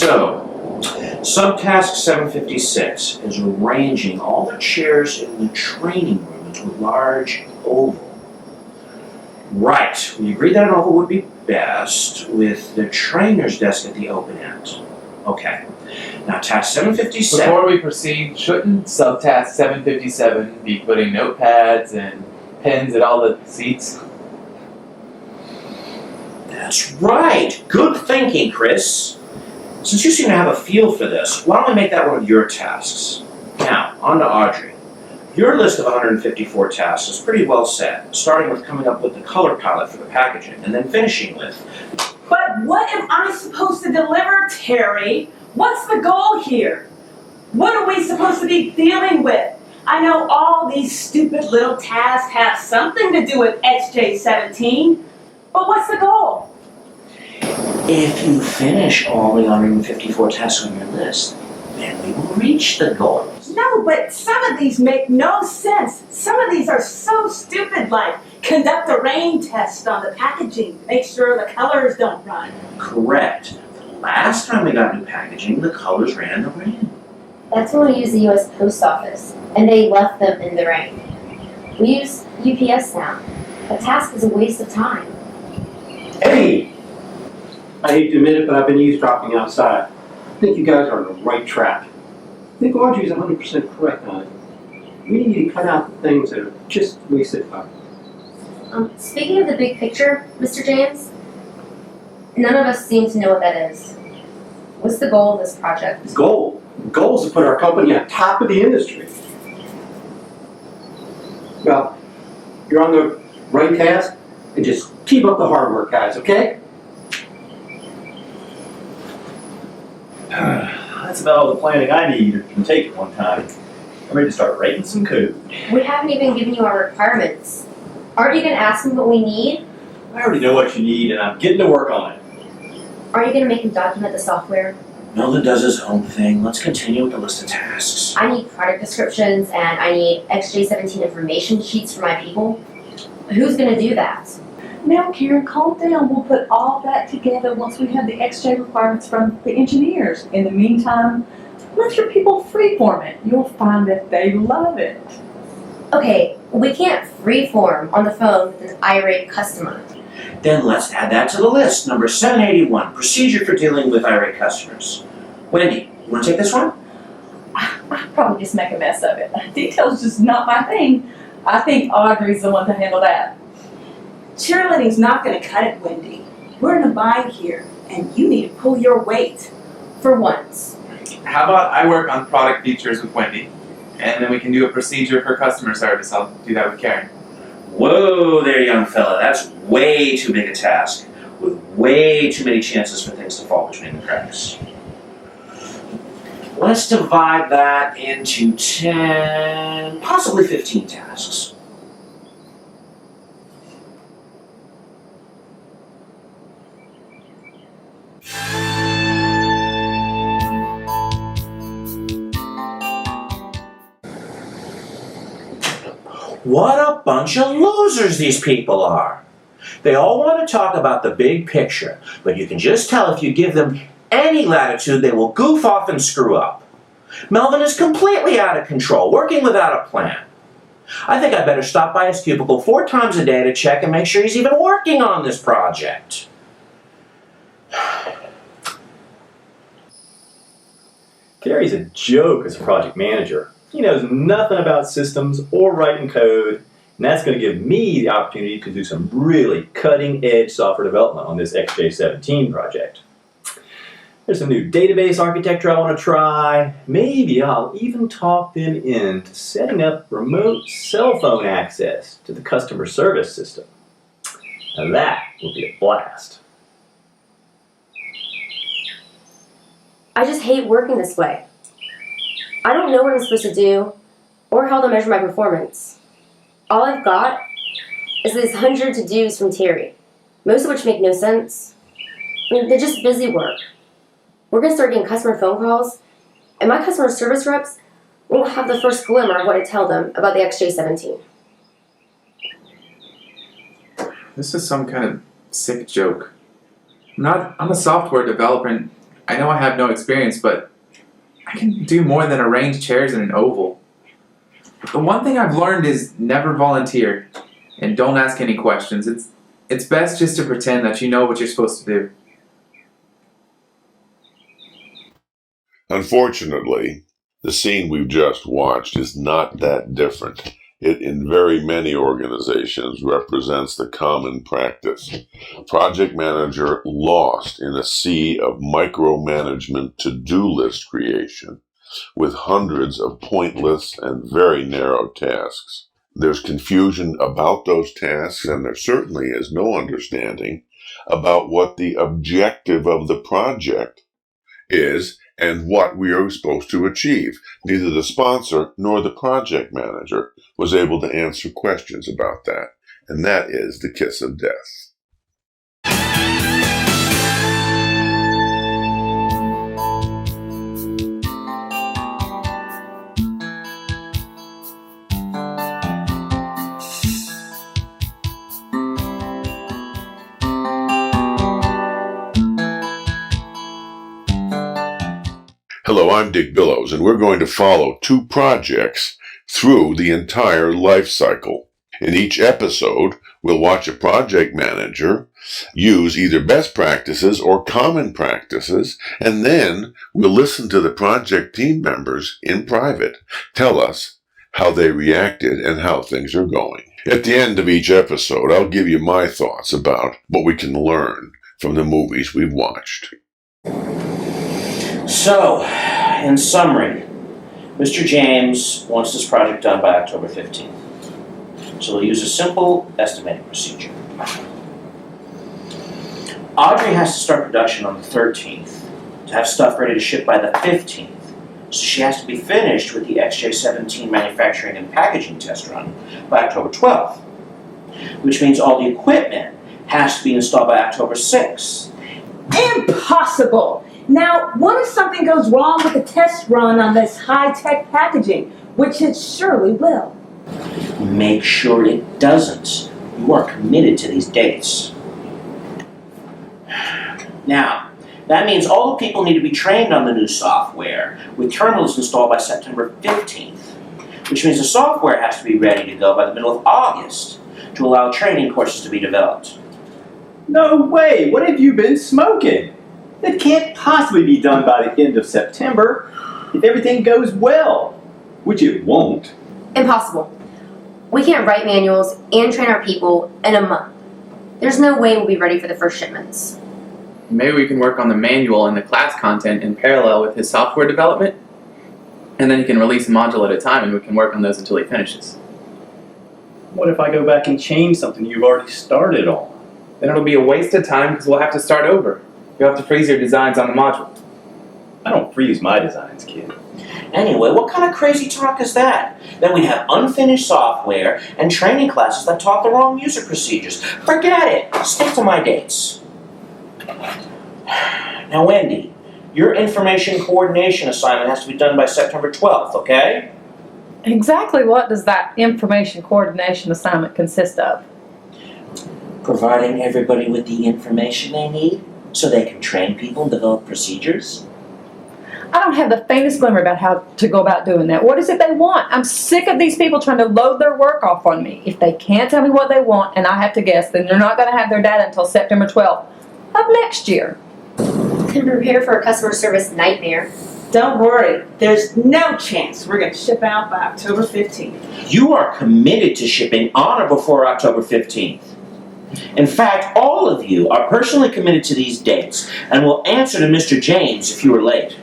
So, subtask 756 is arranging all the chairs in the training room into a large oval. Right, we agreed that an oval would be best with the trainer's desk at the open end. Okay, now task 757. Before we proceed, shouldn't subtask 757 be putting notepads and pens at all the seats? That's right, good thinking, Chris. Since you seem to have a feel for this, why don't we make that one of your tasks? Now, on to Audrey. Your list of 154 tasks is pretty well set, starting with coming up with the color palette for the packaging, and then finishing with... But what am I supposed to deliver, Terry? What's the goal here? What are we supposed to be dealing with? I know all these stupid little tasks have something to do with XJ17, but what's the goal? If you finish all the 154 tasks on your list, then we will reach the goal. No, but some of these make no sense. Some of these are so stupid, like conduct a rain test on the packaging, make sure the colors don't run. Correct. The last time we got new packaging, the colors ran in the rain. That's when we used the U.S. Post Office, and they left them in the rain. We use UPS now. The task is a waste of time. Hey! I hate to admit it, but I've been eavesdropping outside. I think you guys are on the right track. I think Audrey's 100% correct on it. We need to cut out the things that are just wasted time. Speaking of the big picture, Mr. James, none of us seem to know what that is. What's the goal of this project? The goal is to put our company on top of the industry. Well, you're on the right task, and just keep up the hard work, guys, okay? That's about all the planning I need or can take at one time. I'm ready to start writing some code. We haven't even given you our requirements. Aren't you going to ask me what we need? I already know what you need and I'm getting to work on it. Are you going to make him document the software? Melvin does his own thing. Let's continue with the list of tasks. I need product descriptions and I need XJ17 information sheets for my people. Who's going to do that? Now, Karen, calm down. We'll put all that together once we have the XJ requirements from the engineers. In the meantime, let your people freeform it. You'll find that they love it. Okay, we can't freeform on the phone with an irate customer. Then let's add that to the list. Number 781, procedure for dealing with irate customers. Wendy, you want to take this one? I probably just make a mess of it. Detail's just not my thing. I think Audrey's the one to handle that. Cheerleading's not going to cut it, Wendy. We're in a bind here, and you need to pull your weight. For once. How about I work on product features with Wendy, and then we can do a procedure for customer service. I'll do that with Karen. Whoa there, young fella. That's way too big a task, with way too many chances for things to fall between the cracks. Let's divide that into 10, possibly 15 tasks. What a bunch of losers these people are. They all want to talk about the big picture, but you can just tell if you give them any latitude, they will goof off and screw up. Melvin is completely out of control, working without a plan. I think I better stop by his cubicle 4 times a day to check and make sure he's even working on this project. Gary's a joke as a project manager. He knows nothing about systems or writing code, and that's going to give me the opportunity to do some really cutting-edge software development on this XJ17 project. There's some new database architecture I want to try. Maybe I'll even talk them into setting up remote cell phone access to the customer service system. Now that will be a blast. I just hate working this way. I don't know what I'm supposed to do or how to measure my performance. All I've got is these 100 to-dos from Terry, most of which make no sense. I mean, they're just busy work. We're going to start getting customer phone calls, and my customer service reps won't have the first glimmer of what I tell them about the XJ17. This is some kind of sick joke. I'm a software developer, and I know I have no experience, but I can do more than arrange chairs in an oval. The one thing I've learned is never volunteer and don't ask any questions. It's best just to pretend that you know what you're supposed to do. Unfortunately, the scene we've just watched is not that different. It, in very many organizations, represents the common practice. Project manager lost in a sea of micromanagement to-do list creation, with hundreds of pointless and very narrow tasks. There's confusion about those tasks, and there certainly is no understanding about what the objective of the project is and what we are supposed to achieve. Neither the sponsor nor the project manager was able to answer questions about that, and that is the kiss of death. Hello, I'm Dick Billows, and we're going to follow two projects through the entire life cycle. In each episode, we'll watch a project manager use either best practices or common practices, and then we'll listen to the project team members in private tell us how they reacted and how things are going. At the end of each episode, I'll give you my thoughts about what we can learn from the movies we've watched. So, in summary, Mr. James wants this project done by October 15th. So we'll use a simple estimating procedure. Audrey has to start production on the 13th to have stuff ready to ship by the 15th. So she has to be finished with the XJ17 manufacturing and packaging test run by October 12th. Which means all the equipment has to be installed by October 6th. Impossible! Now, what if something goes wrong with the test run on this high-tech packaging, which it surely will? Make sure it doesn't. You are committed to these dates. Now, that means all the people need to be trained on the new software, with terminals installed by September 15th, which means the software has to be ready to go by the middle of August to allow training courses to be developed. No way! What have you been smoking? It can't possibly be done by the end of September if everything goes well, which it won't. Impossible. We can't write manuals and train our people in a month. There's no way we'll be ready for the first shipments. Maybe we can work on the manual and the class content in parallel with his software development, and then he can release a module at a time and we can work on those until he finishes. What if I go back and change something you've already started on? Then it'll be a waste of time because we'll have to start over. You'll have to freeze your designs on the module. I don't freeze my designs, kid. Anyway, what kind of crazy talk is that? Then we have unfinished software and training classes that taught the wrong user procedures. Forget it! Stick to my dates. Now, Wendy, your information coordination assignment has to be done by September 12th, okay? Exactly what does that information coordination assignment consist of? Providing everybody with the information they need so they can train people and develop procedures. I don't have the faintest glimmer about how to go about doing that. What is it they want? I'm sick of these people trying to load their work off on me. If they can't tell me what they want and I have to guess, then they're not going to have their data until September 12th of next year. Can prepare for a customer service nightmare. Don't worry, there's no chance we're going to ship out by October 15th. You are committed to shipping on or before October 15th. In fact, all of you are personally committed to these dates and will answer to Mr. James if you are late.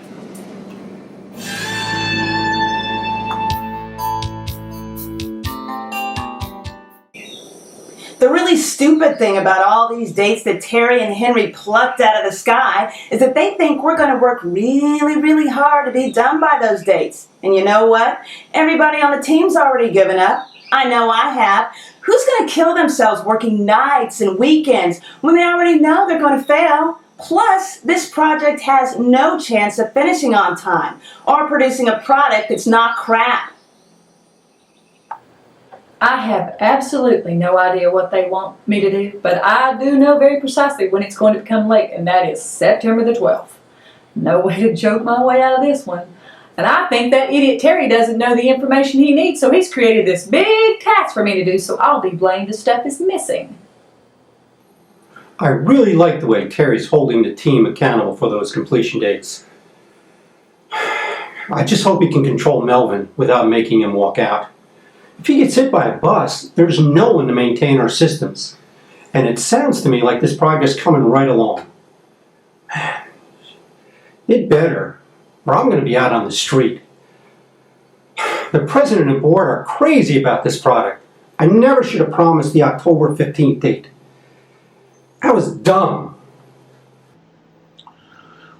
The really stupid thing about all these dates that Terry and Henry plucked out of the sky is that they think we're going to work really, really hard to be done by those dates. And you know what? Everybody on the team's already given up. I know I have. Who's going to kill themselves working nights and weekends when they already know they're going to fail? Plus, this project has no chance of finishing on time or producing a product that's not crap. I have absolutely no idea what they want me to do, but I do know very precisely when it's going to become late, and that is September the 12th. No way to joke my way out of this one. And I think that idiot Terry doesn't know the information he needs, so he's created this big task for me to do, so I'll be blamed if stuff is missing. I really like the way Terry's holding the team accountable for those completion dates. I just hope he can control Melvin without making him walk out. If he gets hit by a bus, there's no one to maintain our systems. And it sounds to me like this project's coming right along. It better, or I'm going to be out on the street. The president and board are crazy about this product. I never should have promised the October 15th date. That was dumb.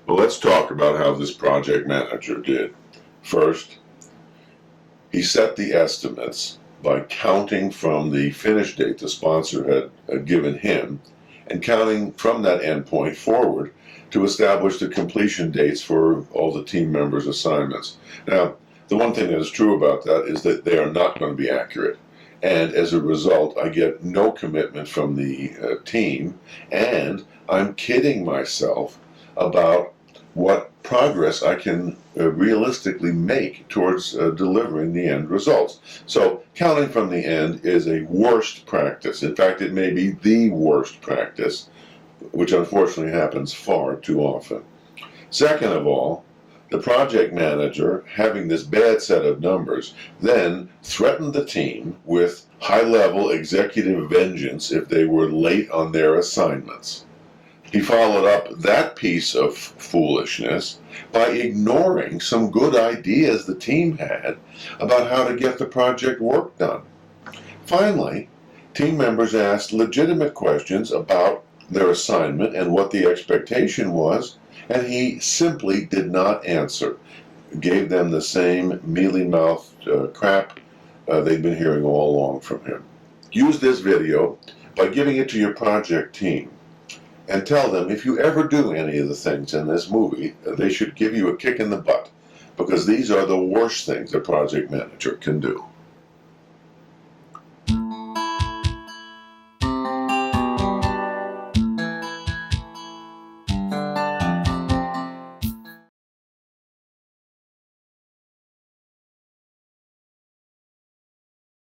Well, let's talk about how this project manager did. First, he set the estimates by counting from the finish date the sponsor had given him and counting from that endpoint forward to establish the completion dates for all the team members' assignments. Now, the one thing that is true about that is that they are not going to be accurate. And as a result, I get no commitment from the team, and I'm kidding myself about what progress I can realistically make towards delivering the end results. So counting from the end is a worst practice. In fact, it may be the worst practice, which unfortunately happens far too often. Second of all, the project manager, having this bad set of numbers, then threatened the team with high-level executive vengeance if they were late on their assignments. He followed up that piece of foolishness by ignoring some good ideas the team had about how to get the project work done. Finally, team members asked legitimate questions about their assignment and what the expectation was, and he simply did not answer. Gave them the same mealy-mouthed crap they'd been hearing all along from him. Use this video by giving it to your project team and tell them if you ever do any of the things in this movie, they should give you a kick in the butt, because these are the worst things a project manager can do.